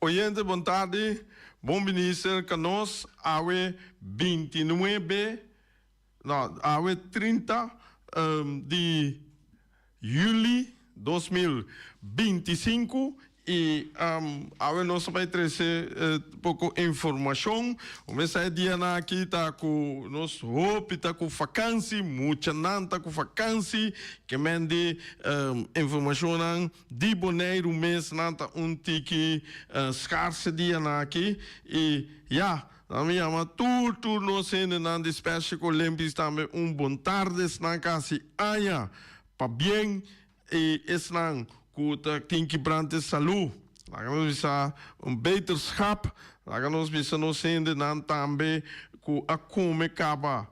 Oyente, boa tarde. Bom ministro, conosco, AWE 29, não, AWE 30 de julho 2025 e AWE nós vai trazer pouco informação. O mês dia na aqui tá com nós hope tá com vacância, muita nanta com vacância, que mande informação de boneiro mês nanta tiki scarce dia na aqui e a minha ama tudo nós ainda na despesa com Olympics também bom tarde na casa aia para bem e esnan que tem que branter saúde. Lá nós bisa beterschap, lá nós bisa nós ainda não também que a comer acaba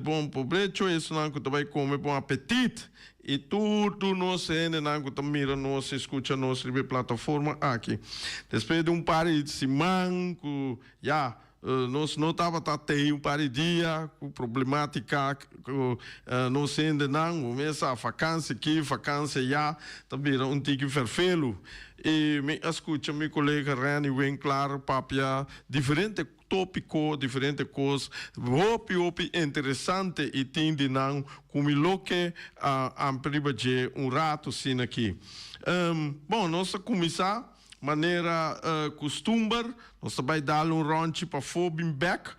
bom proveito, isso não que também come bom apetite e tudo nós ainda não que também mira nós escuta nós na plataforma aqui. Depois de par de semana que nós não estava um par de dia com problemática que nós ainda não começa a vacância aqui, vacância também tique ferfelo e me escuta meu colega Rani bem claro papia diferente tópico, diferente coisas, hopi interessante e tem de não como lo que a privaje rato sim aqui. Bom, nós começar maneira costumar, nós vai dar ronde para Fobin Back,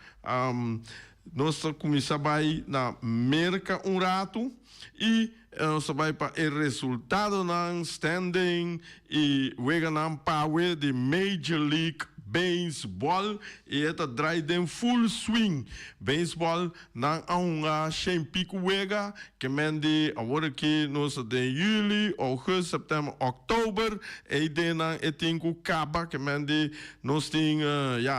nós começar vai na merca rato e nós vai para o resultado ng standing e wega ng power de Major League Baseball e esta dry dem full swing baseball na aunga pico wega que mende agora que nós de julho, agosto, setembro, outubro e dena etinco caba que mende nós tem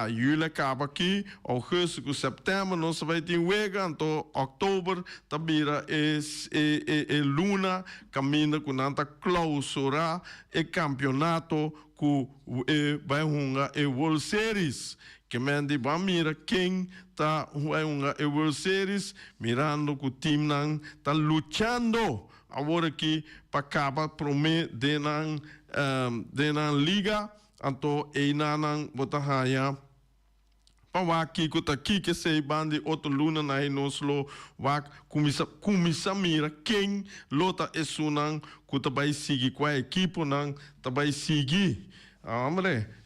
julho acaba aqui, agosto, setembro nós vai ter wega então outubro tabira e luna caminha com nanta clausura e campeonato que vai hunga e World Series que mende vai mira quem tá vai hunga e World Series mirando que o time não tá lutando agora que para acabar promete de na liga então e não botar raia para aqui que tá aqui que sei bande outro luna na nós lo vai começar mira quem lota é sunan que tá vai seguir com a equipe não tá vai seguir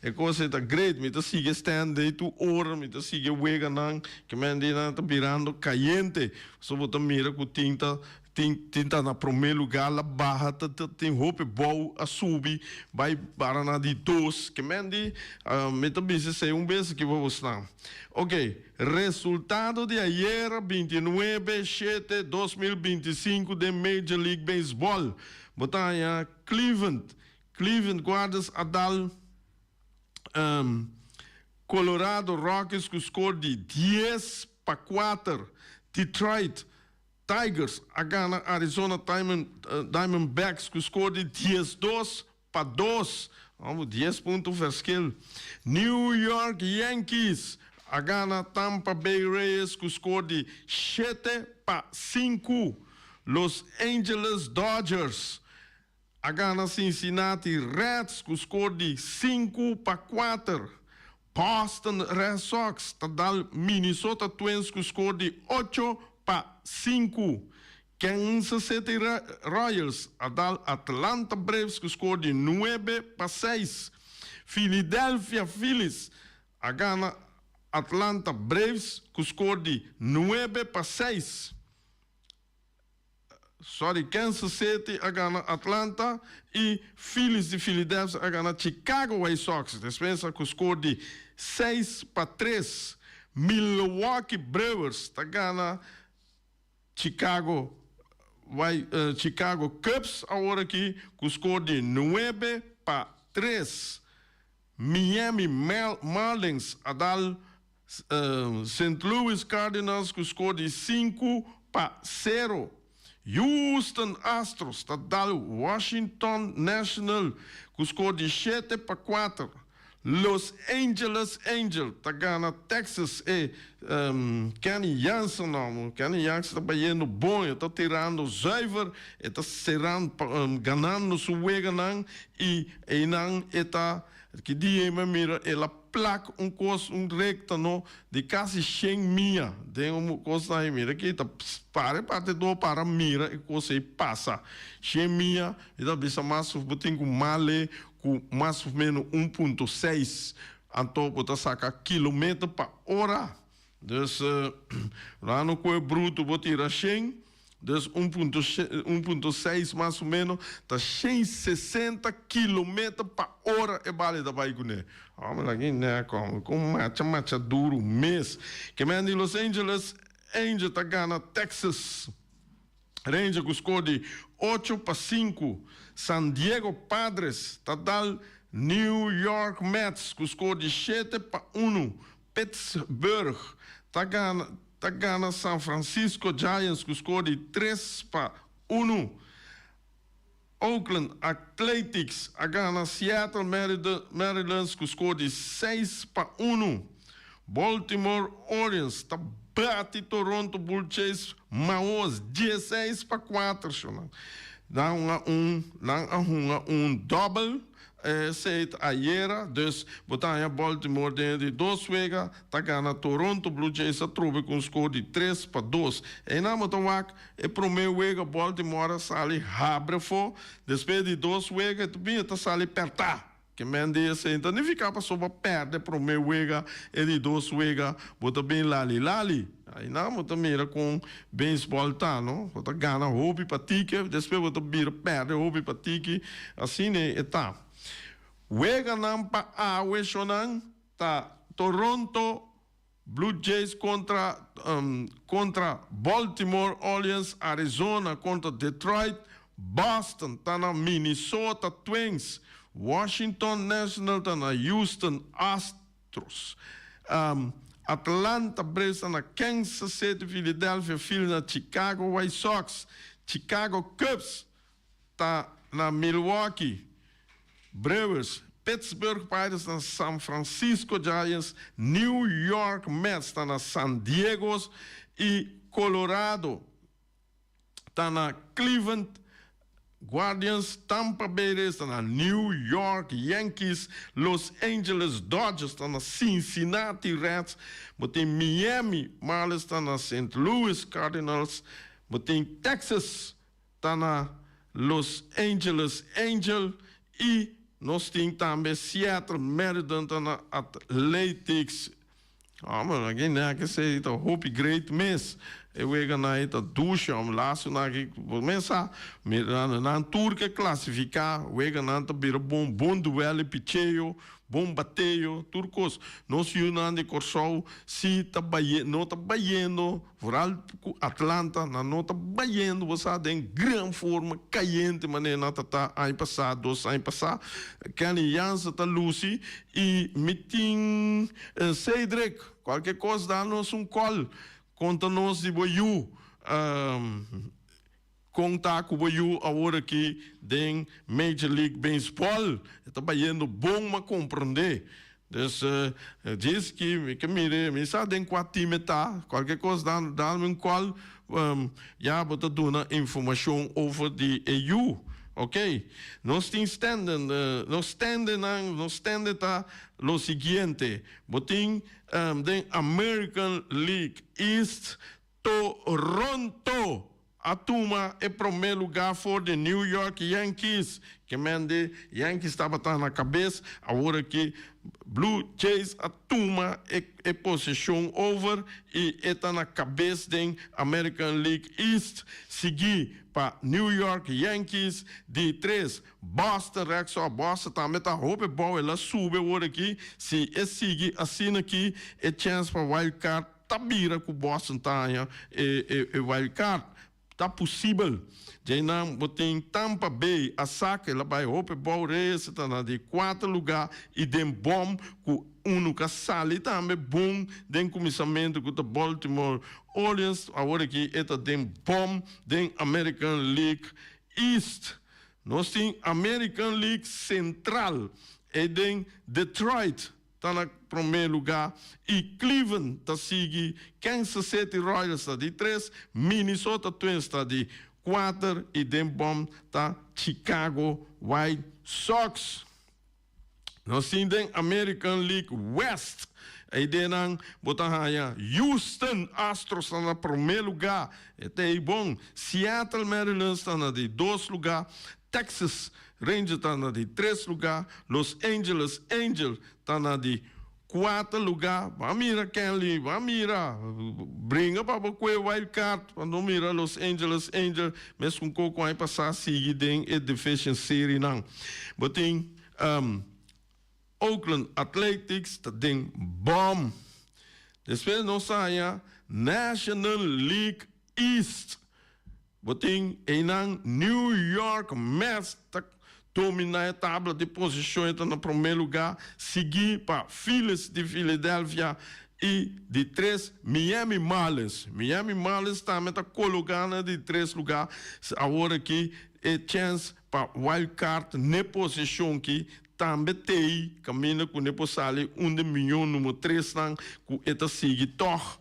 é coisa tá great me tá sigue stand aí tu hora me tá sigue wega não que mende não tá virando caliente só botar mira que tinta na primeiro lugar la barra tem roupa boa a subir vai para na de dois que mende me tá bisa sei vez que vou mostrar ok resultado de ayer 29/7/2025 de Major League Baseball botar Cleveland Guardians adal Colorado Rockies com score de 10-4 Detroit Tigers agana Arizona Diamondbacks com score de 10-2 10 pontos verschil New York Yankees agana Tampa Bay Rays com score de 7-5 Los Angeles Dodgers agana Cincinnati Reds com score de 5-4 Boston Red Sox tadal Minnesota Twins com score de 8-5 Kansas City Royals adal Atlanta Braves com score de 9-6 Philadelphia Phillies agana Atlanta Braves com score de 9-6 Kansas City agana Atlanta e Phillies de Philadelphia agana Chicago White Sox dispensa com score de 6-3 Milwaukee Brewers agana Chicago Cubs agora aqui com score de 9-3 Miami Marlins adal St. Louis Cardinals com score de 5-0 Houston Astros tá dando Washington National com score de 7-4 Los Angeles Angel, Tagana, Texas, Kenny Jansen, Kenny Jansen está batendo bom, está tirando zuiver, está serando, ganhando sua wega, e não está, que dia mira, ela placa coisa, recta, no, de quase 100 milha, tem coisa aí, mira, que está parte do para mira, e coisa aí passa, 100 milha, e da bisa mais, botem com male, com mais ou menos 1,6 então você saca quilômetro por hora. Então, lá no que é bruto, você tira 100, então 1,6 mais ou menos, está 160 quilômetros por hora é vale da baigune. Vamos lá, né, com marcha duro mês. Que me de Los Angeles, Angel tá ganhando Texas. Ranger que score de 8-5. San Diego Padres tá dando New York Mets que score de 7-1. Pittsburgh tá ganhando San Francisco Giants que score de 3-1. Oakland Athletics a ganhando Seattle Mariners que score de 6-1. Baltimore Orioles tá bate Toronto Blue Jays Maos 16-4. Dan um double set ayer, dus botanha Baltimore de 2 wegen, tá ganhando Toronto Blue Jays a trobe com score de 3-2. E na motowak e primeiro wega Baltimore sali abre fo, depois de 2 wegen, também tá sali pertar. Que mende assim, então nem ficava sobre perder para o meu wega e de 2 wega, bota bem lali. Aí não, bota mira com beisebol tá, não? Bota ganha hobby para tique, depois bota mira perde hobby para tique, assim né, tá. Wega não para a Weshonan, tá Toronto Blue Jays contra Baltimore Orioles, Arizona contra Detroit, Boston tá na Minnesota Twins. Washington National tá na Houston Astros. Atlanta Braves tá na Kansas City, Philadelphia Phillies na Chicago White Sox. Chicago Cubs tá na Milwaukee Brewers. Pittsburgh Pirates tá na San Francisco Giants. New York Mets tá na San Diego e Colorado tá na Cleveland Guardians, Tampa Bay está na New York Yankees, Los Angeles Dodgers está na Cincinnati Reds, tem Miami Marlins está na St. Louis Cardinals, tem Texas está na Los Angeles Angels e nós temos também Seattle Mariners está na Athletics. Mas aqui né que sei tá hope great mês. Eu vou na ita ducha, laço na que começa na tour que classificar, o na tá bira bom duelo picheio, bom bateio, turcos. Nós unando de Corsol, se tá não tá baiendo, voral Atlanta, não tá baiendo, você tem grande forma, caiente maneira tá ano passado, 2 anos passado, Kenny Jansen tá Lucy e meeting Cedric, qualquer coisa dá-nos call. Conta-nos de Boiú, contar com o Boiú agora aqui em Major League Baseball, está baiando bom para compreender. Então, diz que me sabe em qual time está, qualquer coisa dá-me call, já bota dando informação over de EU. Ok? Nós estamos standing tá lo seguinte, botin den American League East, Toronto, a turma é primeiro lugar for the New York Yankees, que mande Yankees estava na cabeça, agora que Blue Jays a turma é posição over e está na cabeça da American League East, seguir para New York Yankees, de 3, Boston Red Sox, Boston também está roupa boa, ela sube agora aqui, se é seguir assim aqui, é chance para wild card, tá bira com Boston tá, é wild card, tá possível. Já não tem Tampa Bay, a saca, ela vai roupa boa, essa tá na de 4 lugar e dem bom com que sali também bom, dem começamento com o Baltimore Orioles, agora aqui está dem bom, dem American League East. Nós temos American League Central, e den Detroit está na primeiro lugar e Cleveland está seguindo, Kansas City Royals está de 3, Minnesota Twins está de 4 e den bom está Chicago White Sox. Nós temos American League West. Aí denang botahaya Houston Astros está no primeiro lugar. É bom. Seattle Mariners está na de 2 lugar. Texas Rangers está na de 3 lugar. Los Angeles Angels está na de 4 lugar. Vamos mirar Kenley, vamos mirar. Brinca para o wild card. Quando mira Los Angeles Angels, mesmo com o que passar seguir den e division series não. Botem Oakland Athletics está den bom. Depois nós saia National League East. Botem enang New York Mets está dominar a tabela de posições, está no primeiro lugar, seguir para Phillies de Filadélfia e de 3 Miami Marlins. Miami Marlins também está colocando de 3 lugares. Agora aqui é chance para wild card na posição que também tem caminho com o sale 1 milhão número 3 não com esta sigue toch.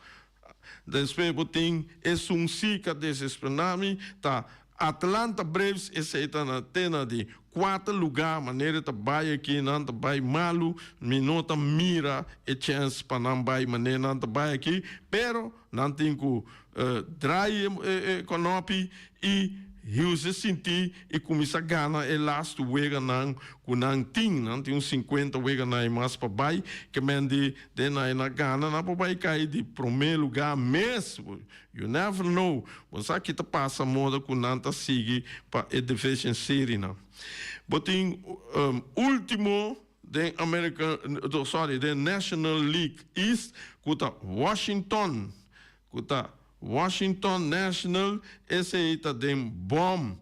Depois botem esse sica desesperado tá Atlanta Braves esse está na tena de 4 lugar, maneira de vai aqui, não de vai malo, minota mira e chance para não vai maneira não de vai aqui, pero não tem que dry economy e se sentir e começar a ganhar e last wega não tem 50 wega não mais para vai que mende de na gana não para vai cair de primeiro lugar mesmo. You never know. Você aqui tá passa moda com não tá sigue para a division series não. Botem último den National League East kuta Washington National esse aí tá den bom.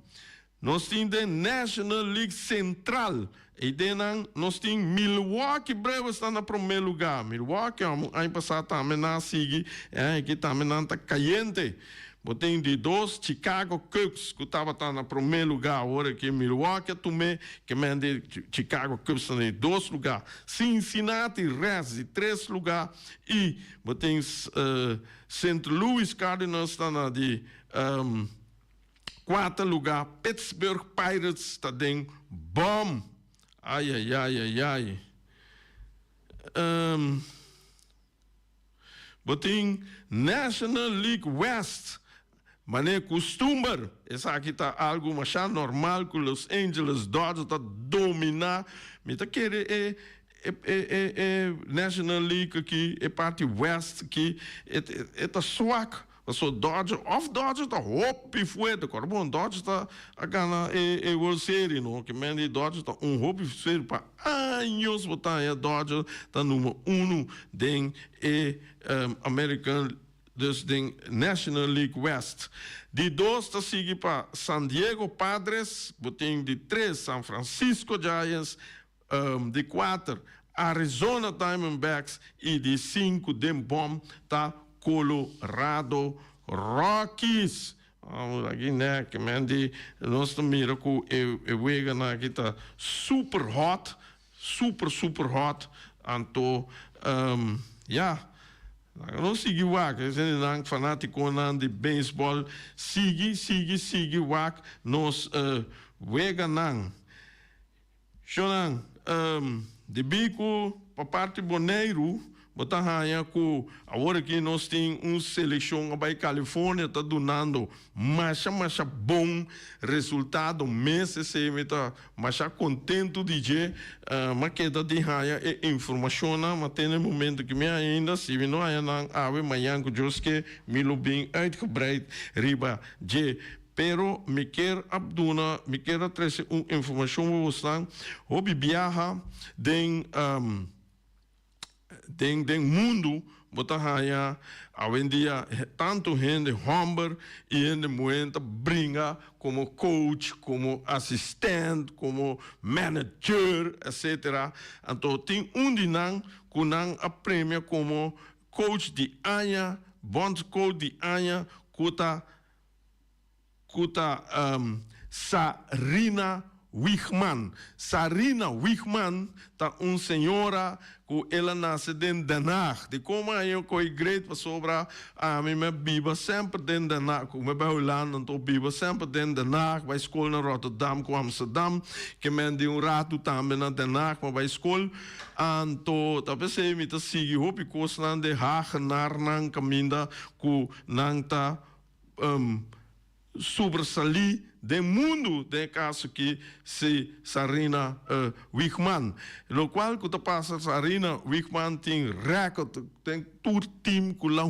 Nós temos den National League Central e nós temos Milwaukee Brewers está no primeiro lugar. Milwaukee ano passado também na sigue que também não tá caliente. Botei de 2 Chicago Cubs que estava no primeiro lugar agora que Milwaukee também que mande Chicago Cubs está em 2 lugares. Cincinnati Reds em 3 lugares e botei St. Louis Cardinals está na de 4 lugar. Pittsburgh Pirates está em bom. Ai. Botei National League West. Mas costumar, essa aqui está algo mais normal que Los Angeles Dodgers está dominar. Mas está querer National League aqui, parte West aqui, está swag. So Dodgers está hope fuerte, bom Dodgers está a ganhar a World Series, não? Que mende Dodgers está hope fuerte para anos botar a Dodgers está número 1 den American dus den National League West. De 2 está seguindo para San Diego Padres, botem de 3 San Francisco Giants, de 4 Arizona Diamondbacks e de 5 den bom tá Colorado Rockies. Aqui, né, que mande nós mira com o wega na aqui tá super hot, super hot. Anto não sigue o WAC, é fanático de beisebol, sigue o WAC, nós wega não. Shonan, de bico, para parte boneiro, botar raia com agora que nós temos seleção para a Califórnia está dando mais bom resultado mês se meta mais contento de dizer mas que da de raia informação mas tem um momento que me ainda se não é não ave manhã que eu que me lo bem uitgebreid riba de pero me quer abduna me quer trazer informação você hobby viaja den mundo botar raia hoje em dia tanto gente humber e gente muita brinca como coach, como assistente, como manager, etc. Então tem dinang que não apremia como coach de anha, bom coach de anha, kuta Sarina Wichmann. Sarina Wichmann tá senhora que ela nasce dentro de Den Haag. De como eu com a igreja sobre a minha Bíblia sempre dentro de Den Haag. Como eu Holanda, então Bíblia sempre dentro de Den Haag. Vai escola na Rotterdam, com Amsterdam. Que men de rato também na Den Haag, mas vai escola. Então, talvez eu me siga hopi coisa de Haag naar nang caminda com nang ta sobressalir do mundo de caso que se Sarina Wichmann. No qual que passa Sarina Wichmann tem recorde, tem todo time que lá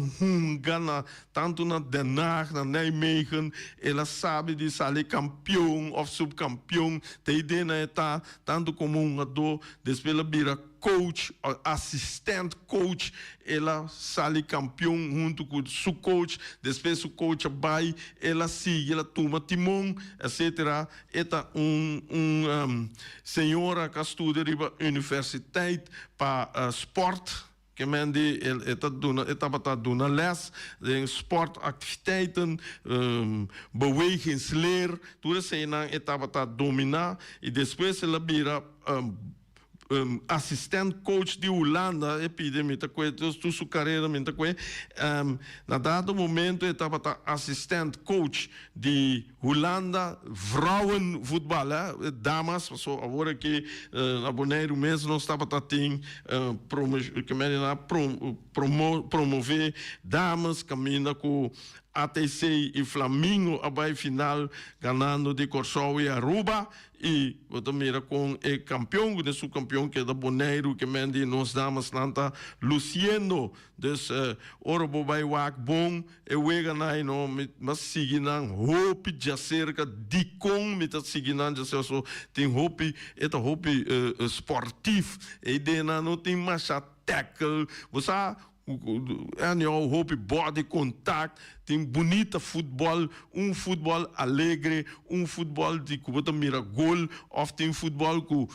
gana tanto na Den Haag, na Nijmegen, ela sabe de sair campeão ou subcampeão, tem ideia tá tanto como jogador, depois ela vira coach, assistente coach, ela sai campeão junto com o coach, depois o coach vai, ela sigue, ela toma timão, etc. Esta senhora que estuda na universidade para sport, que mende estava dando les de sportactiviteiten, bewegingsleer, tudo isso estava dominar e depois ela vira assistente coach de Holanda, epidemia, tu sua carreira, na dado momento eu estava assistente coach de Holanda, vrouwenvoetbal, damas, so agora que na Bonaire mesmo não estava tendo promover damas, caminha com ATC e Flamengo, abai final ganhando de Corsol e Aruba e você mira com o campeão, de subcampeão que é da Bonaire, que mende nos damas nanta luciendo, dus orobo vai wak bom, e wega nai no, mas siginan hope já cerca de com, mita siginan já so tem hope, eta hope sportief, e de na não tem mais tackle, você hope body contact, tem bonita futebol, futebol alegre, futebol de que você mira gol, ou tem futebol que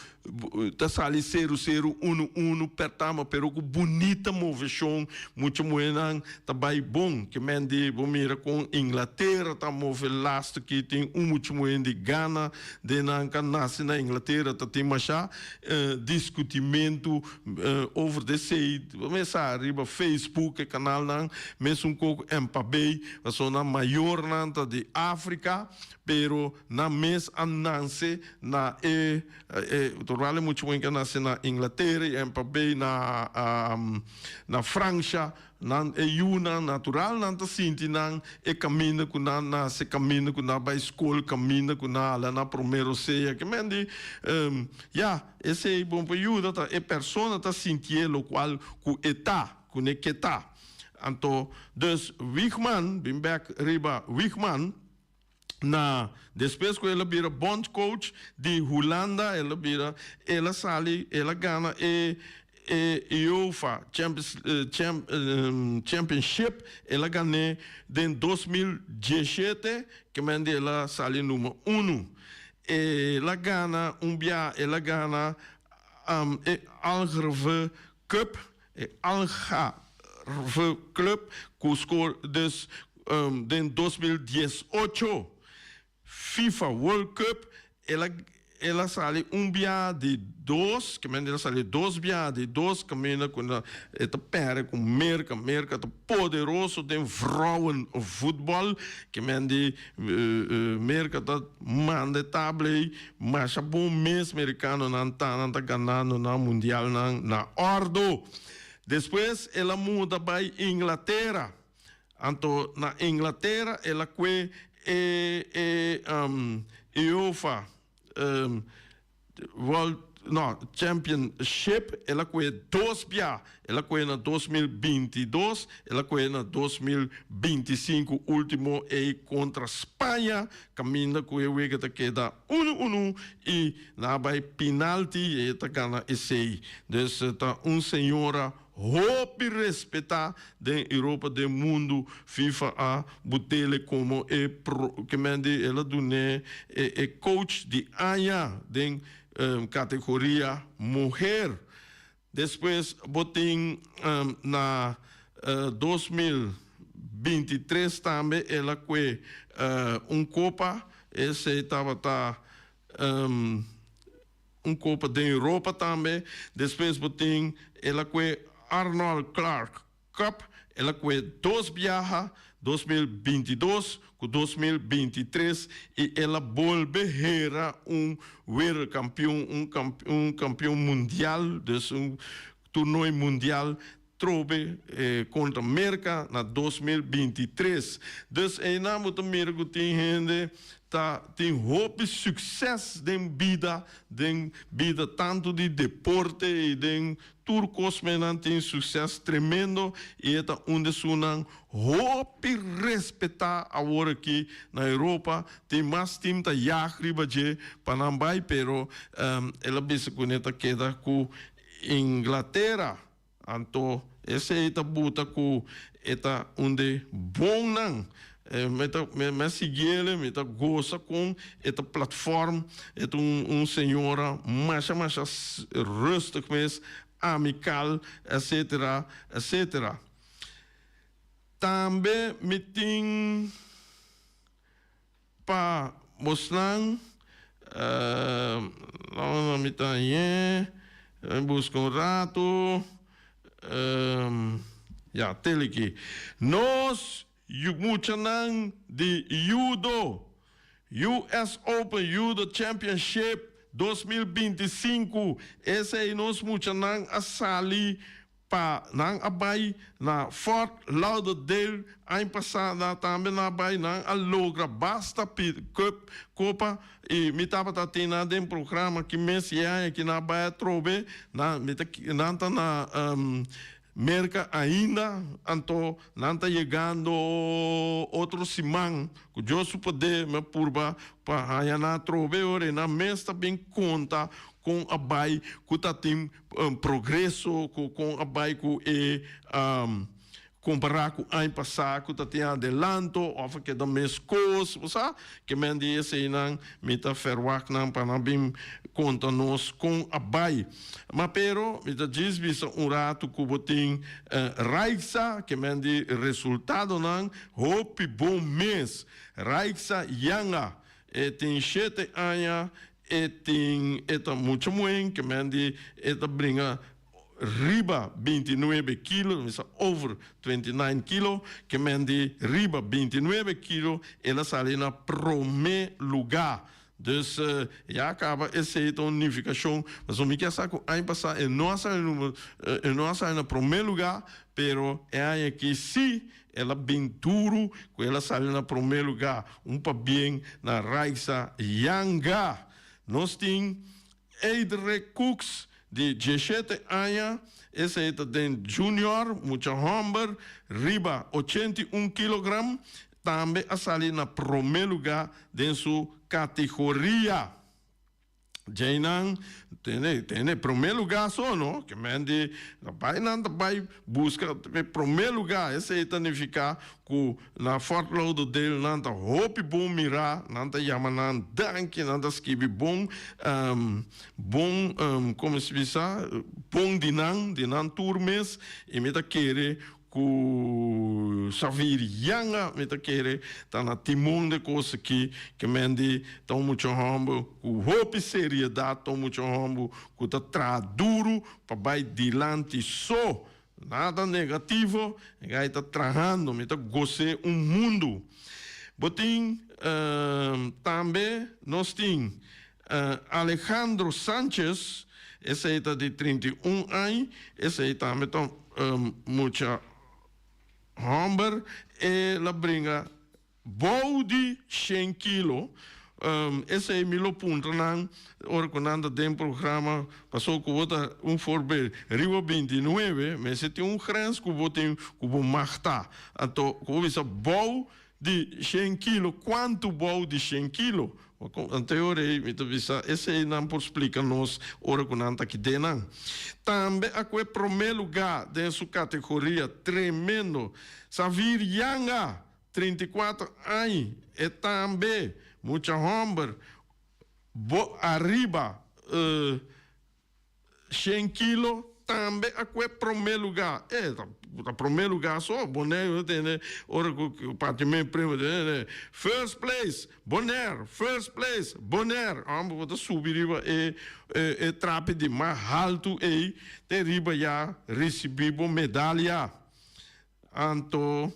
tá sali 0-0, 1-1, pertama, pero com bonita moveção, muito moenan, tá bem bom, que mende, mira com Inglaterra, tá move last que tem muito moen de Ghana, de nanca nasce na Inglaterra, tá tem machá, discutimento over the sea, começar arriba Facebook, canal nan, mesmo com MPB, sou na maior nanta de África, pero na mes ananse na torale muito bem que nasce na Inglaterra, MPB na França, na una natural nanta sinti nan caminha com na se caminha com na ba escola caminha com na primeiro ceia que mendi esse bom período tá persona tá sentir lo qual com eta com neketa. Então, dus Wichmann, bem back riba Wichmann, depois que ela vira bond coach de Holanda, ela sale, ela ganha UEFA Championship, ela ganha em 2017, que mende ela sale número 1. Ela ganha ela ganha Algarve Cup, Club que score dus em 2018 FIFA World Cup ela sale bia de 2 que ela sale 2 bia de 2 caminha com esta pera com merca tá poderoso de vrouwenvoetbal que merca tá manda table mas bom mês americano não tá ganhando na mundial na ordo. Depois ela muda para Inglaterra. Então, na Inglaterra, ela foi UEFA World Championship, ela foi 2 bia. Ela foi na 2022, ela foi na 2025, último contra Espanha, caminha com o que queda 1-1 e na vai penalti e tá ganha esse. Então, tá senhora hope respeitar da Europa, do mundo, FIFA a botele como que mende ela dune coach de Aya de categoria mulher. Depois botem na 2023 também ela foi copa, esse estava Copa da Europa também. Depois tem ela que Arnold Clark Cup, ela que 2 viaja, 2022 com 2023 e ela volve a world campeão, campeão mundial, dus torneio mundial trobe contra a América na 2023. Dus aí na muito mergo tem gente tem hope sucesso de vida tanto de deporte e de turcos menan tem sucesso tremendo e é onde sunang hope respeitar agora aqui na Europa tem mais time tá riba de Panambai pero ela bisa conecta queda com Inglaterra então esse é a buta com eta onde bom não me seguir, me gosta com esta plataforma, é senhora mais rustig, mais amical, etc, etc. Também me tem para mostrar, não me tem, busca rato, já tem aqui. Nós Muchanan de Judo, US Open Judo Championship 2025. Esse aí nós Muchanan a sali para nang abay na Fort Lauderdale ano passado também na abay nang alogra basta copa e me tava tatina de programa que mês que na abay trobe na na Merca ainda, então, não está chegando outro simão, que eu supoder me purba para a na trove ore na mesta bem conta com a bai que tá tem progresso com a bai que comparar com o ano passado, que tem adelanto, ou que dá mais coisas, sabe? Que me diz aí não, me tá ferwak não para bem conta nós com a bai. Mas pero me tá diz rato que botem Raixa, que me diz resultado não, hope bom mês. Raixa Yanga, tem 7 anos, tem muito bem, que me diz brinca riba 29 kilos, over 29 kilos, que mende riba 29 kilos, ela sai na primeiro lugar. Dus já acaba essa unificação, mas o que sabe ano passado ele não sai no primeiro lugar, pero é aí que sim ela bem duro, que ela sai no primeiro lugar, para bem na Raixa Yanga. Nós temos Eidre Cooks de 17 anos, esse é de junior, muito humber, riba 81 kg, também a sair na primeiro lugar de sua categoria. Jainan tem primeiro lugar só, não? Que mende, vai buscar primeiro lugar. Esse aí significa que na Fort Lauderdale não tá hope bom mirar, não tá chamando danke, não tá escrever bom, como se diz, bom dinan turmes e me tá querer ku Savir Yanga me tá querer tá na timão de coisa que mende tão muito humble ku hope seriedade tão muito humble ku tá duro para vai dilante só nada negativo e tá trajando me tá goce mundo botin também nós tem Alejandro Sanchez esse aí tá de 31 anos esse aí também tá muita Humber e la bringa body 100 kilo. Esse é milo ponto nan ora quando tem programa passou com outra forbe Rio 29, mas se tem grande que botem que bom marta. Então, como isso bol de 100 kilo, quanto bol de 100 kilo? Anteriormente, esse aí não por explicar-nos ora quando está aqui dentro. Também aqui é o primeiro lugar da sua categoria, tremendo. Savir Yanga, 34 anos, e também, muito humber, arriba, 100 kilo, também a que primeiro lugar. Tá primeiro lugar só, Bonaire, né? Ora que o patimento primo, né? First place, Bonaire, first place, Bonaire. Ambos vão subir e trape de mais alto e teriba já receber medalha. Anto,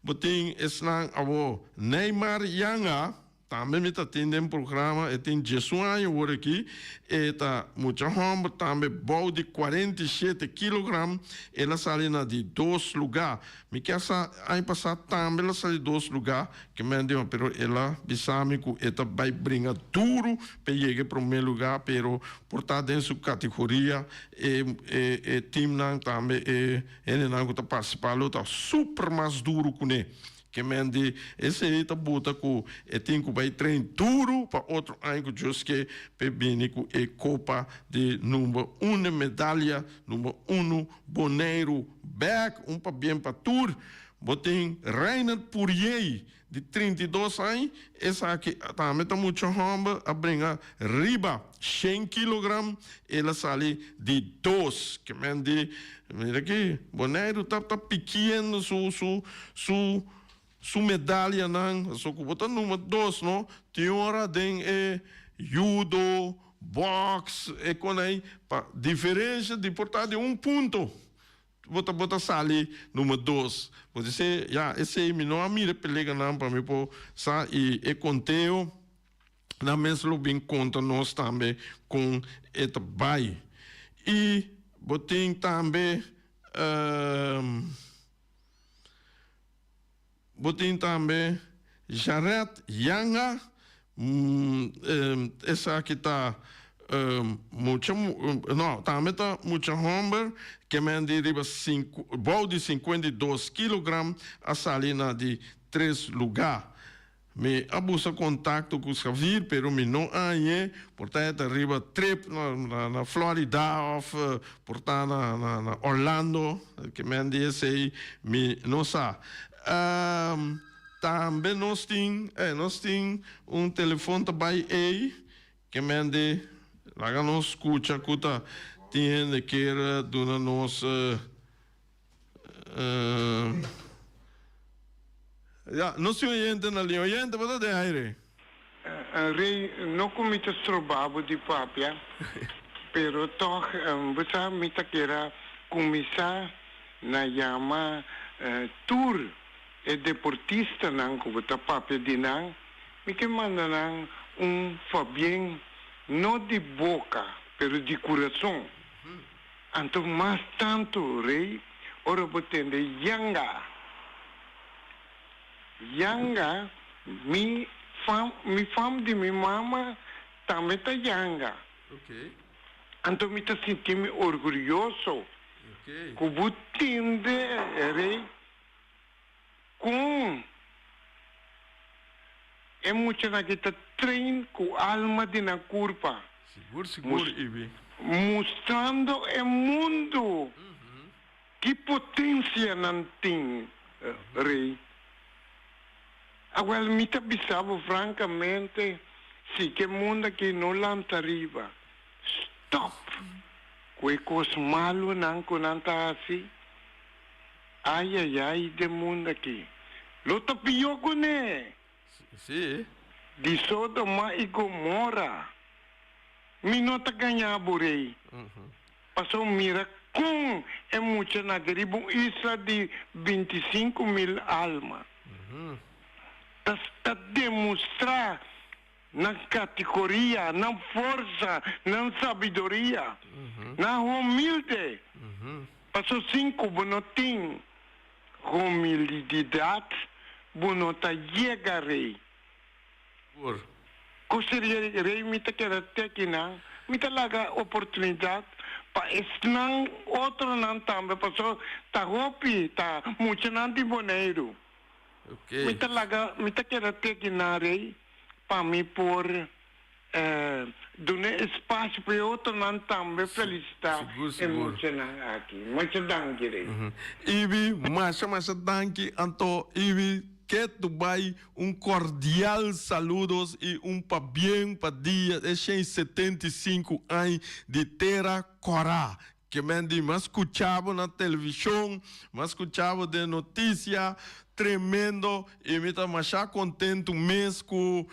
botin eslang abo Neymar Yanga, também me tá tendo programa, e tem 18 anos aqui, e tá muito homem, também bom de 47 kg, ela sai de 2 lugares. Me quer sa aí passar também ela sai de 2 lugares, que me deu, pero ela bisame que ela vai brincar duro para chegar para o primeiro lugar, pero por estar dentro da sua categoria, e time não também, ele não está participando, tá super mais duro que ele. Que mende esse aí tá bota com tem que vai treinar duro para outro ano que just que pebini com e copa de número 1 medalha número 1 boneiro back para bem para tour botem Reinhard Poirier de 32 anos essa aqui também tá muito homem a brincar riba 100 kg ela sai de 2 que mende mira aqui boneiro tá pequeno su medalha não, só que botar número 2, não? Tem hora de judo, boxe, e com aí, diferença de portar de 1 ponto. Bota sali número 2. Pode ser, já, esse aí não a mira pelega não para mim por sa e conteo na mesma bem conta nós também com eta bai. E botem também botin também Jared Yanga, essa aqui está muito, não, também está muito homem, que me deriva bom de 52 kg, a salina de 3 lugares. Me abusa contato com os Javier, pero me não aí, portanto, arriba trip na Florida, portanto, na Orlando, que me diz aí, me não sabe. Também nós temos telefone também aí, que mende, lá que nós escuta, tem que ir do nosso não se orienta na linha, orienta para de aire. Rei, não comita trabalho de papia, pero toch, você me tá queira começar na chama tour e deportista não como tá papia de não, me que manda não Fabien não de boca, pero de coração. Então mais tanto rei, ora botende Yanga, mi fam de minha mama também tá Yanga. Ok. Então me tá sentindo orgulhoso. Ok. Como tende rei com é muito na que tá trein com alma de na curva. Seguro, Ibi. Mostrando o mundo que potência não tem, rei. Agora, me tá pensando francamente, se que mundo aqui não lança arriba. Stop! Que coisa malo não tá assim. Ai, de mundo aqui. Lota pior que né? Sim. De Sodoma e Gomorra. Me não tá ganhando, rei. Passou mira com é muito na deriva isla de 25 mil almas. Está demonstrar na categoria, na força, na sabedoria, na humilde. Passou 5 bonotim. Humildade, bonota chegarei. Gostaria rei me tá querer tequinar, me tá laga oportunidade para esnan outro não também passou tá hopi tá muito não de boneiro. Ok. Me tá querer tequinar rei para me por donar espaço para outro não também felicitar emocionar aqui. Muito danke rei. Ibi, mas danke, Anto, Ibi. Que Dubai, cordial saludos e pa bem para dia de 75 anos de Terra Corá. que mendi mas escuchava na televisão, mas escuchava de notícia tremendo e me tá mais contento mesmo com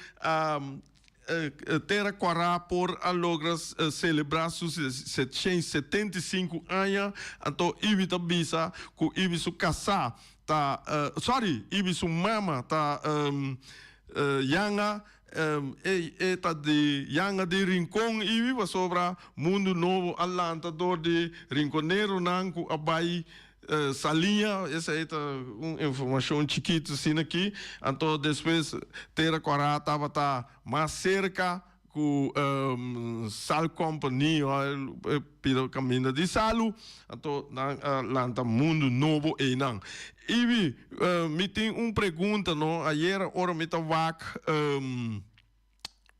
Terra Quará por a lograr celebrar seus 775 anos, então evita bisa com ibisu casar tá ibisu mama tá yanga eta de yanga de rincon ibi va sobra mundo novo alanta dor de rinconeiro nanco abai salinha, essa é uma informação chiquita assim aqui. Então, depois, Terra Quará estava mais cerca com Sal Company, pelo caminho de Salu. Então, lá está mundo novo e não. E me tem uma pergunta, não? Ayer, hora me estava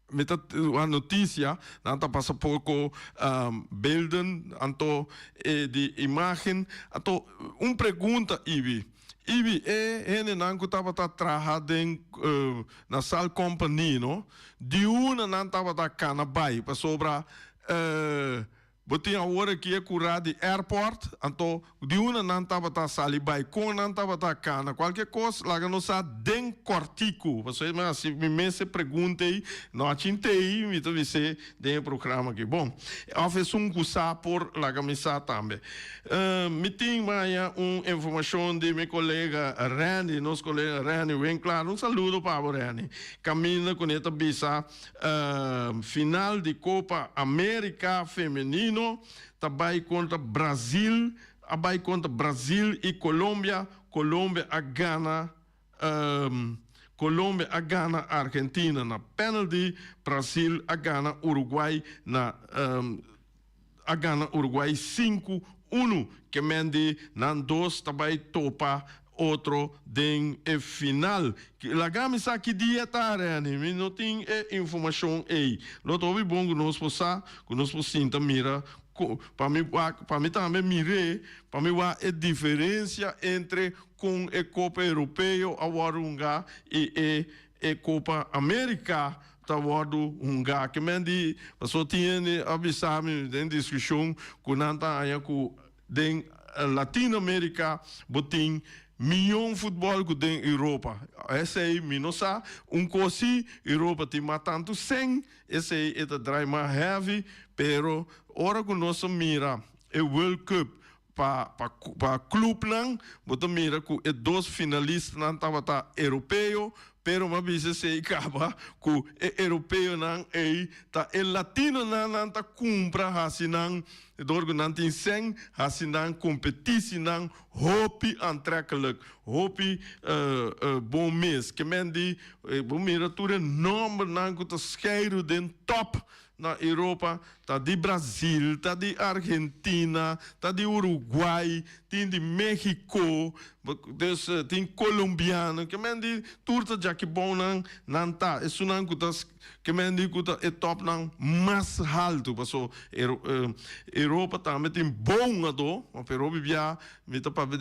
met a notícia, nanta passa pouco beelden, anto de imagem, anto pergunta Ibi nanco tava trabalhando na Sal Company, no? De uma não tava cana bai, para sobra botinha hora que é curar de airport, então de uma não estava sali bai, com não estava cana, qualquer coisa, lá não sabe den cortico. Você se me se pergunta aí, não achintei, me tô dizendo den programa aqui. Bom, eu fiz curso por lá camisa também. Me tem mais uma informação de meu colega Randy, nosso colega Randy, bem claro, um saludo para o Randy. Caminha com esta bisa final de Copa América Feminino. Também contra Brasil, abai contra Brasil e Colômbia, Colômbia a Gana, Colômbia a Gana Argentina na penalty, Brasil a Gana Uruguai na a Gana Uruguai 5-1, que mende nan dos também topa outro den final. La gamisa que dia tá, né? Me não tem informação aí. Não tô bom que nós possa, que nós possamos mira, para mim também mirei, para mim a diferença entre com a Copa Europeia a Warunga e a Copa América tá wado unga que mendi, passou tinha avisar me den discussão com nanta aí com den Latinoamérica botin milhão futebol que tem Europa. Esse aí, minosa, coisa, Europa tem tanto sem, esse aí é o drive mais heavy, pero, ora que nós mira, é World Cup, para clube não, bota mira que é dois finalistas não estava europeu, pero uma vez se acaba que é europeu não é, tá é latino não tá cumpra assim não, dorgo não tem sem, assim não competição não, hopi aantrekkelijk, hopi bom mês, que mendi, bom mira tudo nome não que tá scheiro den top na Europa, tá de Brasil, tá de Argentina, tá de Uruguai, tem de México, tem colombiano, que mendi turta já que bom não tá, isso não que mendi que é top não mais alto, passou Europa também tem bom ado, mas Europa já me tá para ver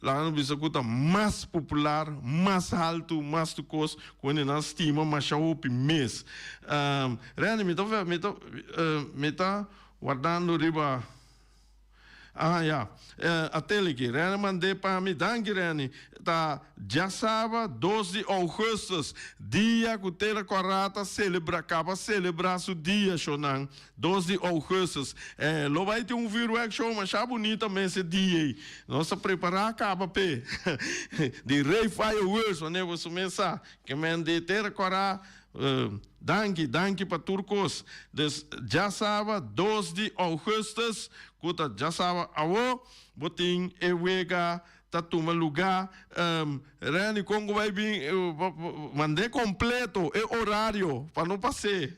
lá no bisa que mais popular, mais alto, mais do coisa, quando nós estima mais chaupi mês. Rani me tá guardando riba. A tele aqui, Rani mandei para mim, danke Rani, tá, já sabe, 2 de agosto, dia que o Terra Quará acaba celebrar seu dia, Shonan, 2 de agosto, lo vai ter vírus show, mas é bonito também esse dia aí, nós preparar acaba, pé, de Rei Fireworks, né, você pensar, que mande Terra Quará, danke para turcos, já sabe, 2 de agosto, kuta já sabe, botin ewega tatuma lugar Rani Congo vai vir mandei completo é horário para não passar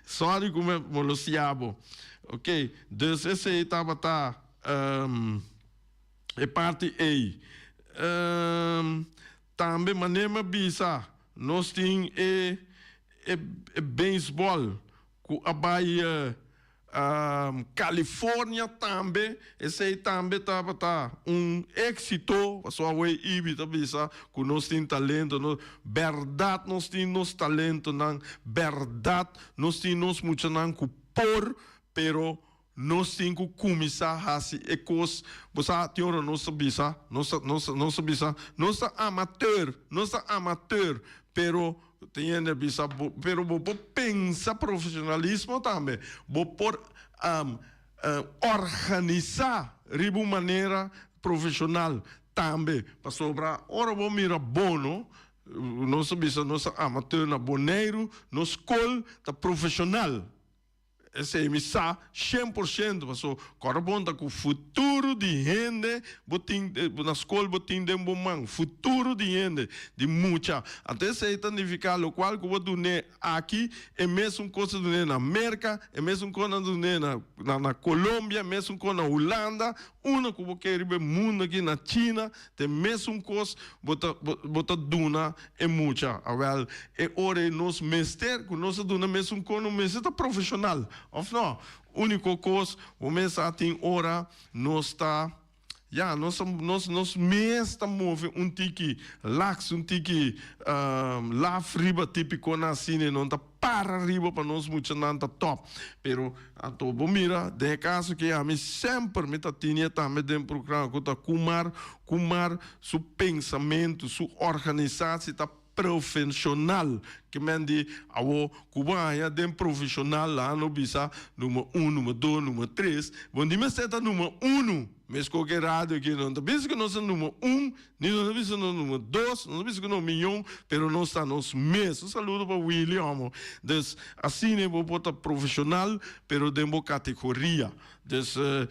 sorry como é molociabo ok esse aí tava é parte A também maneira bisa nós tem beisebol com a Bahia Califórnia também, esse aí também tá êxito, a sua way ibi bisa, que nós temos talento, verdade nós temos talento, verdade nós temos muito não por, pero nós temos que começar a fazer coisas, você tem hora nós sabemos, nós amateur, pero tem bisa, pero vou pensar profissionalismo também, vou por organizar de uma maneira profissional também, para sobrar, ora vou mirar bono, nós sabemos, nós amateur na boneiro, nós escola tá profissional. Esse é missa 100%, passou corresponde com o futuro de gente, na escola botin de bom futuro de gente, de muita. Até se identificar o qual que eu vou aqui, é mesmo coisa do na América, é mesmo coisa do na Colômbia, é mesmo coisa na Holanda, uma que eu quero ver mundo aqui na China, tem mesmo coisa, bota duna é muita. Well, é hora nós mestre, que nós duna mesmo coisa, mestre profissional. Of não, único coisa, o mês tem hora, nós está, nós mesmo move tiki lax, tiki lá friba típico na cine, não tá para riba para nós muito não tá top, pero a to mira, de caso que a mim sempre me tá tinha também dentro do programa, que tá kumar su pensamento, su organização, tá profissional, que mende a cubana dem profissional lá no bisa número 1, número 2, número 3, bom dia mas está número 1, mas qualquer rádio aqui não tá bisa que nós é número 1, nem não bisa no número 2, não bisa que no milhão, pero nós está nos mesmos. Saludo para William, des assim é bota profissional, pero demo categoria, des é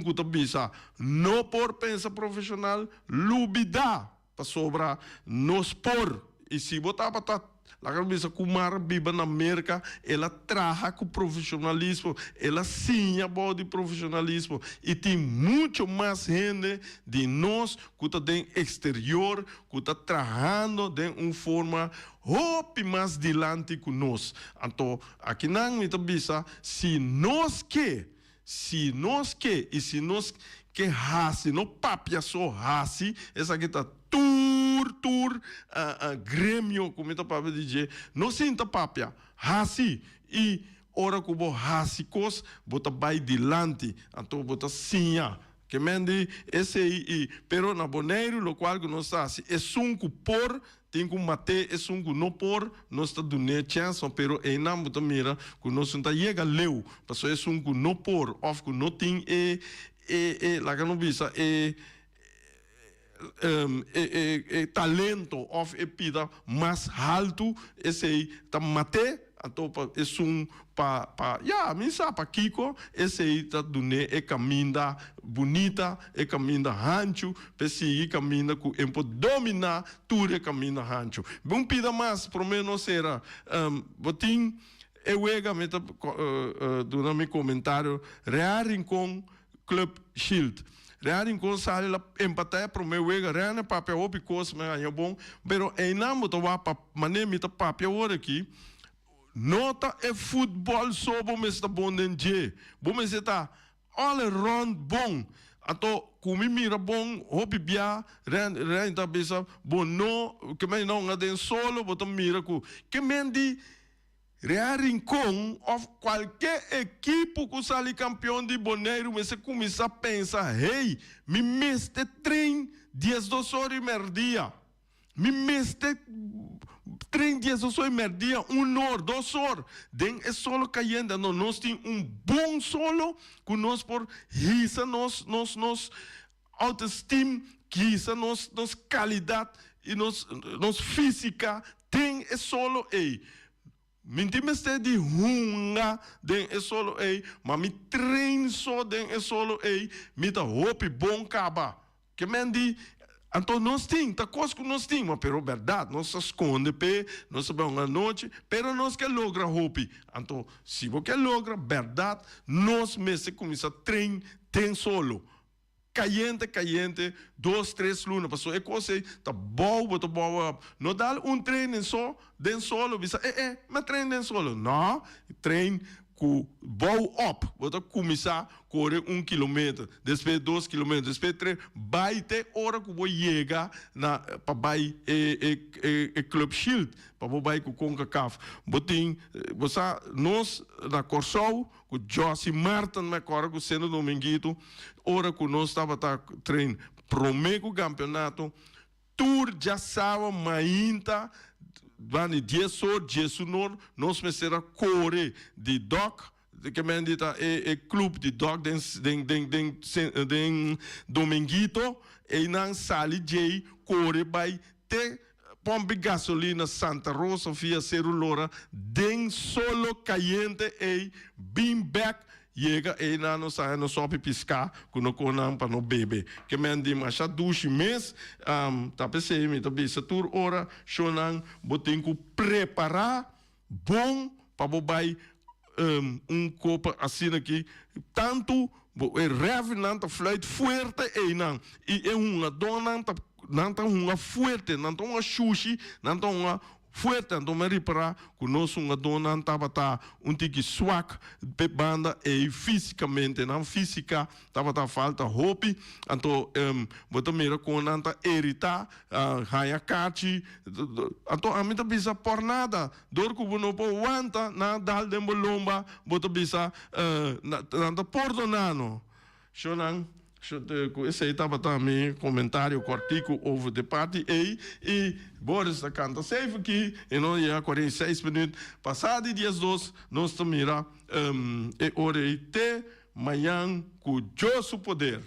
que tá bisa, não por pensar profissional, lubida para sobrar nos por e se botar para lá que Kumar vive na América, ela traja com profissionalismo, ela sim a de profissionalismo e tem muito mais gente de nós que está dentro exterior, que está trabalhando de uma forma mais dilante que nós. Então, aqui não me bisa, se nós e se nós que não papia só hasi, essa aqui está grêmio, como está para dizer, não sinta papia, hasi, e ora que vou hasi cos, bota vai dilante, então bota sinha, que mende esse aí, pero na boneiro, lo qual que nós está, é sunco por, tem que matar, é sunco não por, nós está dando chance, pero é não bota mira, que nós não está chega leu, passou é sunco não por, of que não tem lá que não bisa, talento of pida mais alto, esse aí tá mate, então misa para Kiko, esse aí tá dune caminha bonita, caminha rancho, pesi caminha com empo dominar tudo caminha rancho. Bom pida mais, por menos era botin eu ega meta do meu comentário, Real Rincón Club Shield. Real Rincón sale la empatia pro meu wega, real papel opi coisa me ganha bom, pero em namo to va pa manemita papel ora aqui. Nota é futebol só bom está bom dentro. Bom está all around bom. Ato kumi mira bom, hopi bia, real tá bisa bom no, que me não aden solo, botam mira ku. Que mendi Real Rincón, of qualquer equipe que sale campeão de Boneiro, você começa a pensar, hey, me meste trem 12 horas e meia dia. Me meste trem 12 horas e meia dia, 1 hora, 2 horas. Den é solo caindo, nós temos bom solo, que nós por risa, nós autoestima, risa, nós qualidade e nós física, tem é solo aí. Minti meste di hunga den é solo ei, mas me treino só den é solo ei, me tá hopi bom caba. Que mendi, então nós tem, tá coisa que nós tem, mas pero verdade, nós esconde pe, nós sabemos uma noite, pero nós que logra hopi. Então, se você logra verdade, nós mesmo começa a treinar, tem solo. Caliente, 2, 3 lunas, passou, é coisa, tá boa, não dá treino só, den solo, bisa, mas treino den solo, não, treino ku bouw op. Bota começar correr 1 kilometer, depois 2 kilometros, depois 3. Vai ter hora que você chega na para vai Club Shield, para vai com CONCACAF. Botin, você nós na Corsol, com Josie Martin, me corre com Seno Dominguito, hora que nós estava treino, promego campeonato, tour já sabe mainta. Vani 10 horas, 10 horas, nós começamos a correr de doc, que me dita clube de doc den Dominguito, e não sali de correr by te pompe gasolina Santa Rosa via Cerulora, den solo caliente e beam back. Chega e não sai no sobe piscar com o conam para no bebê que me andi mas já 2 meses tá pensei me tá bisa tur hora chonan botem que preparar bom para bobai copa assim aqui tanto é revenante flight forte e não e é uma dona não tá uma forte não tá uma sushi não tá uma forte então me reparar que nós uma dona estava tique swak pe banda e fisicamente não física estava falta hope então bota mira com nanta erita haya kachi então a mim tá bisa por nada dor que não pode aguenta na dal de bolomba bota bisa nanta perdonano chonan esse aí estava também comentário cortico over the party e Boris da canta safe aqui e não ia 46 minutos passado dias 2 nós também e hora e te manhã com o poder.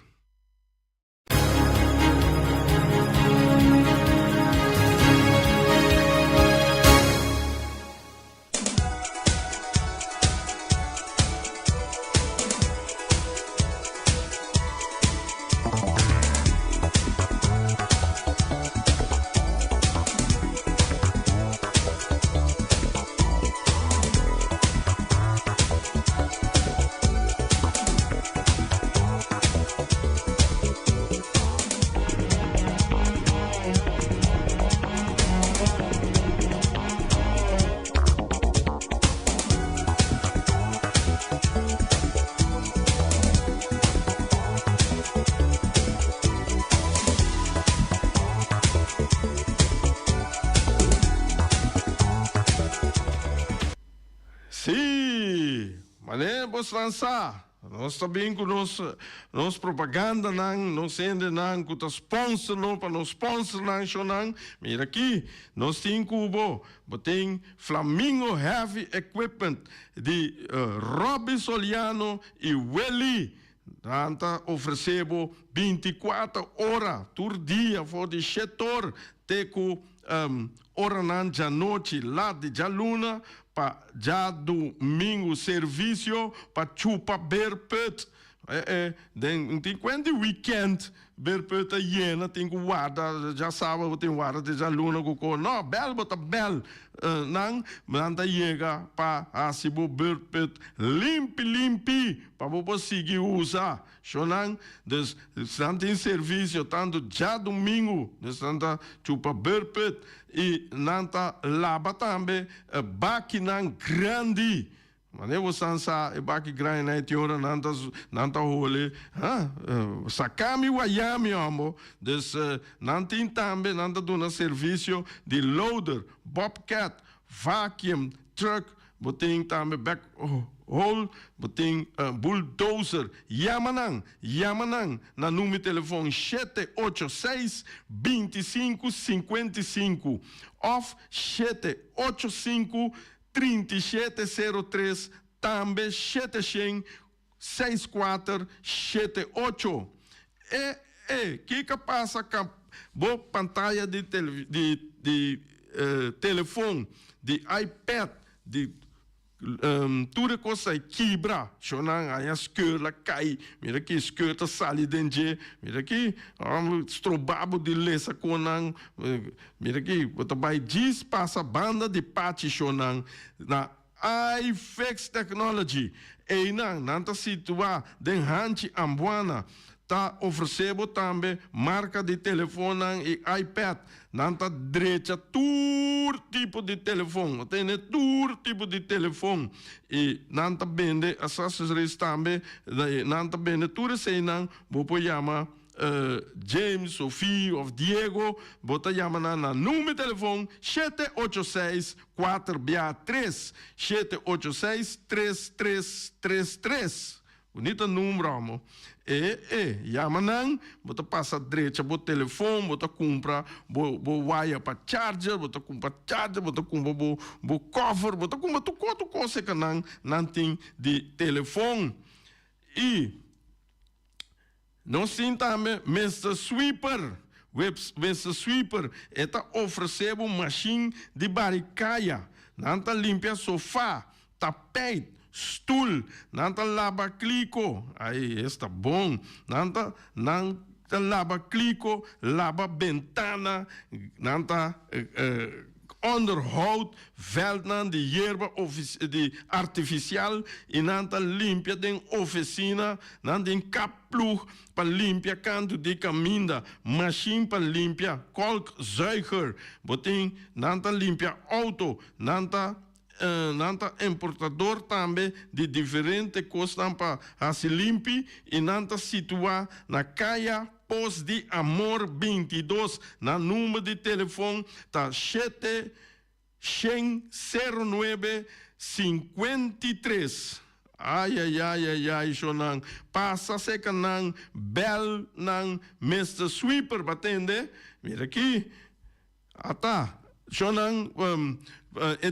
Sim, mas vamos lançar. Nós também com nós propaganda nós ainda não com os sponsor não para nos sponsor não mira aqui nós tem cubo tem Flamingo Heavy Equipment de Robbie Soliano e Welly. Tanta oferecemos 24 horas por dia for de setor teco hora já noite lá de já luna para já domingo serviço para chupa berpet tem quando weekend berpet hiena tem que guarda já sábado tem guarda de já luna com não bel bota bel não manda chega para asibo berpet limpi para você seguir usar chonan des tem serviço tanto já domingo des tanta chupa berpet e nanta lava também baquinan grande mas eu sansa e baqui grande na etiora nanta hole sakami wayami amo des nantin também nanta dona serviço de loader bobcat vacuum truck boting também back hole boting bulldozer Yamanang na número de telefone 786 2555 of 785 3703 também 76478 que passa com boa pantalla de telefone de iPad de tudo coisa quebra, chonan aí a escola cai, mira aqui escola sali dentro, mira aqui estrobabo de lesa conan, mira aqui, bota vai diz passa banda de pati chonan na iFix Technology, e não tá situa den hanchi ambuana tá oferecendo também marca de telefone e iPad. Nanta direita todo tipo de telefone. Tem todo tipo de telefone. E nanta vende accessories também. Nanta vende tudo isso não. Vou chamar James, Sofia ou Diego. Bota chama na número de telefone 786-463. 786-3333. Bonito número, amor. Chama não, bota passa direita, bota telefone, bota compra, bota wire para charger, bota compra charger, bota compra bo cover, bota compra tu coisa que não tem de telefone. E nós temos também Mr. Sweeper. Mr. Sweeper está oferecendo uma machine de barricaia. Não está limpar sofá, tapete, stool, não tá lava clico, aí está bom, não tá lava clico, lava ventana, não tá onderhoud, velden de erva de artificial e não tá limpa de oficina, não tem kaploeg para limpar canto de caminda, machine para limpar kalkzuiger, botin não tá limpa auto, não tá importador também de diferentes coisas para se limpar e não situar na caia Pós de Amor 22 na número de telefone tá 70953. Ai, Shonan. Passa seca nan bel nan Mr. Sweeper batende. Mira aqui. Tá. Shonan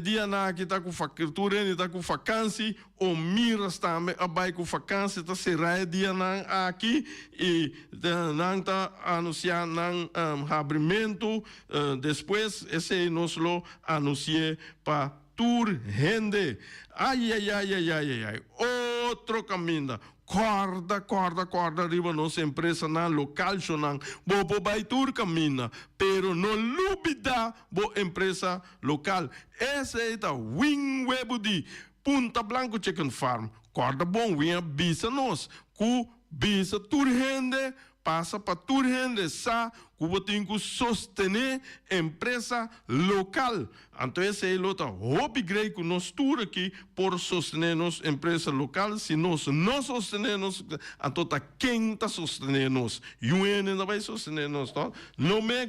dia na kita com factura ni tá com vacância ou miras também abai com vacância tá será dia na aqui e não tá anunciar não abrimento depois esse nós lo anunciei para tour rende ai outro caminho corda riba nossa empresa na local chonan bo vai tur caminha pero no lubida bo empresa local essa é a wing web de Punta Blanco Chicken Farm corda bom vinha bisa nos cu bisa tur rende passa para tur rende sa cubo tem que sostener empresa local então esse é o hobby grey que nós tur aqui por sostener nos empresa local se nós não sostenemos então tá quem tá sostenendo nós UN não vai sostener nós tá não me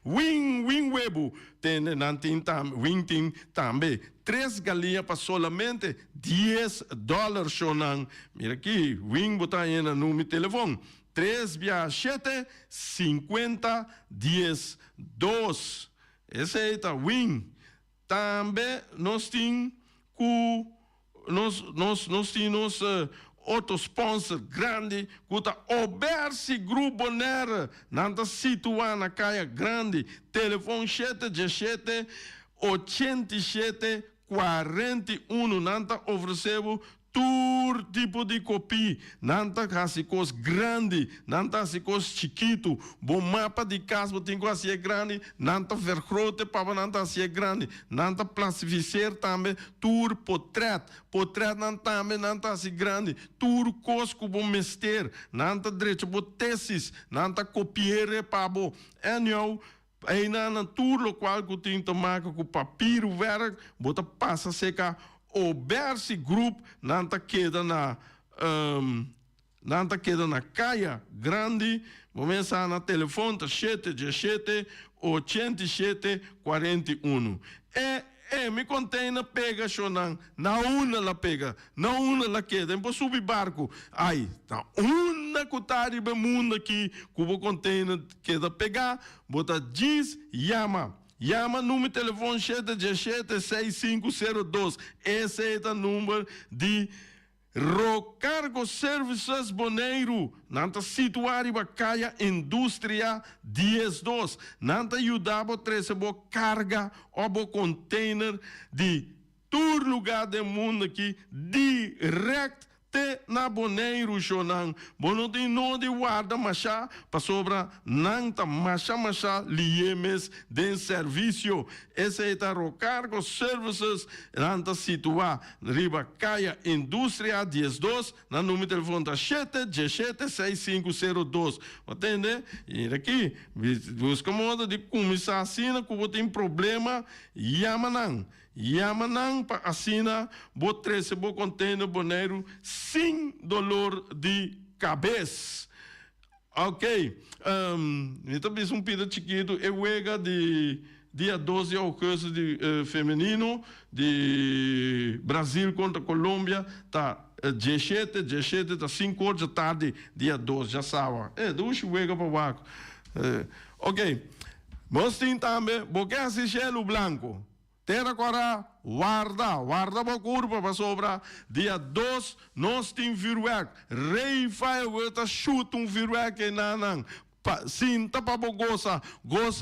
wing web tem nantin tam wing tem também 3 galinhas para solamente $10 shonan mira aqui wing botar aí no número de telefone 367-50-10-2. Esse é o wing. Também nós temos outro sponsor grande que está Oberse Grupo Nera. Não está situado na caia grande. Telefone 717-87-41. Não está oferecendo todo tipo de copia, não tá casicos grande, não tá casicos chiquito, bom mapa de casa tem que ser grande, não tá vergrote para não tá ser grande, não tá classificar também tur portrait não também não tá ser grande, tur cosco bom mester, não tá direito bom tesis, não tá copiar para bom, aí na tur local que tem que tomar com papiro verg, bota passa secar Oberse Group nanta queda na caia grande, vamos na telefone 717-87-41. Me contém na pega chonan, na una la pega, na una la queda, depois subir barco, ai, tá una cutari be mundo aqui, cubo container queda pegar, bota diz Chama número de telefone 717-6502. Esse é o número de Rocargo Services Boneiro. Nanta situar a caia indústria 12. Nanta ajudar a trazer a carga ou container de todo lugar do mundo aqui, direct te na boneiro chonan, bono tem no de guarda macha, pa sobra nanta macha liemes den serviço. Esse é o cargo services, nanta situa riba caia indústria 12, na número de telefone da 717-6502. Entende? E aqui, busca modo de começar assim, que tem problema, Yamanang pa assina, vou trazer o container boneiro sem dolor de cabeça. Ok. Então, um pedido chiquito, eu vou de dia 12 ao curso de feminino de Brasil contra Colômbia, tá 17, tá 5 horas da tarde, dia 12, já sabe. Deixa eu ver para o Waco. Ok. Nós temos também, porque assistir o Blanco. Terra agora, guarda a curva para sobra. Dia 2, nós temos virwek. Rei Fireworks chuta virwek nanang. Sinta para goza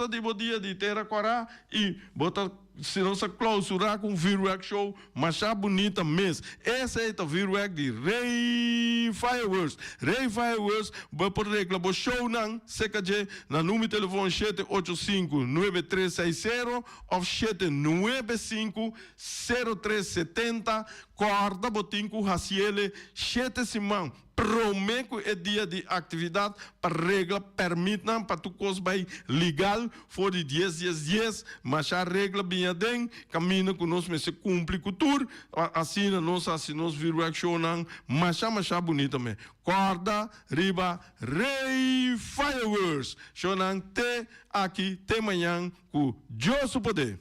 de dia de terra agora e bota se não se clausurar com virwek show, mas já bonita mesmo. Essa é a virwek de Rei Fireworks. Rei Fireworks, por regra, o show não, seca de, na número de telefone 785-9360 ou 795-0370, corda botinco raciele, 7 simão. Prometo é dia de atividade para regra permitam para tu coisa bem legal for de 10, mas a regra bem adem caminha conosco mas se cumpre cultura assim nós viram action não mas bonita me corda riba Rei Fireworks shonan te aqui te manhã com Josu Poder.